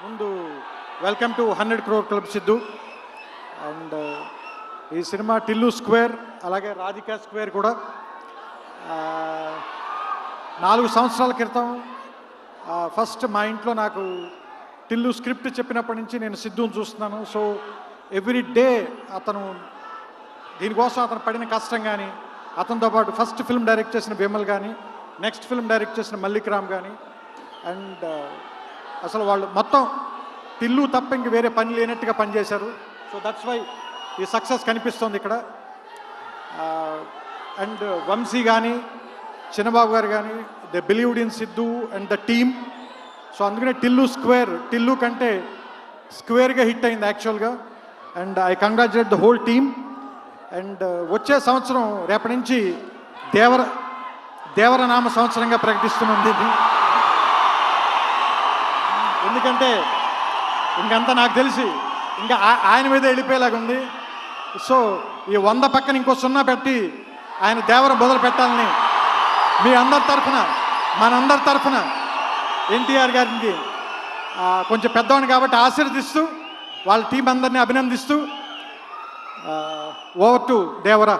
ముందు welcome to 100 crore club Siddhu. And ఈ cinema Tillu square అలాగే రాధికా స్క్వేర్ కూడా 4 సంవత్సరాల క్రితం ఫస్ట్ మా ఇంట్లో నాకు టిల్లు స్క్రిప్ట్ చెప్పినప్పటి నుంచి నేను సిద్ధుని చూస్తున్నాను. సో ఎవ్రీ డే అతను దీనికోసం అతను పడిన కష్టం కానీ, అతనితో పాటు ఫస్ట్ ఫిల్మ్ డైరెక్ట్ చేసిన విమల్ కానీ, నెక్స్ట్ ఫిల్మ్ డైరెక్ట్ చేసిన మల్లిక్ రామ్ కానీ, అండ్ అసలు వాళ్ళు మొత్తం టిల్లు తప్ప ఇంక వేరే పని లేనట్టుగా పనిచేశారు. సో దట్స్ వై ఈ సక్సెస్ కనిపిస్తుంది ఇక్కడ. అండ్ వంశీ కానీ, చిన్నబాబు గారు కానీ, they believed in Siddhu and the team. So అందుకనే టిల్లు స్క్వేర్, టిల్లు కంటే స్క్వేర్గా హిట్ అయింది యాక్చువల్గా. And I congratulate the whole team. And వచ్చే సంవత్సరం రేపటి నుంచి దేవరనామ సంవత్సరంగా ప్రకటిస్తున్నది ఇది. ఎందుకంటే ఇంకంతా నాకు తెలిసి ఇంకా ఆయన మీద వెళ్ళిపోయేలాగా ఉంది. సో ఈ 100 పక్కన ఇంకో 0 పెట్టి ఆయన దేవర మొదలు పెట్టాలని మీ అందరి తరఫున, మనందరి తరఫున ఎన్టీఆర్ గారికి కొంచెం పెద్దవాడిని కాబట్టి ఆశీర్వదిస్తూ వాళ్ళ టీం అందరినీ అభినందిస్తూ ఓవర్ టు దేవరా.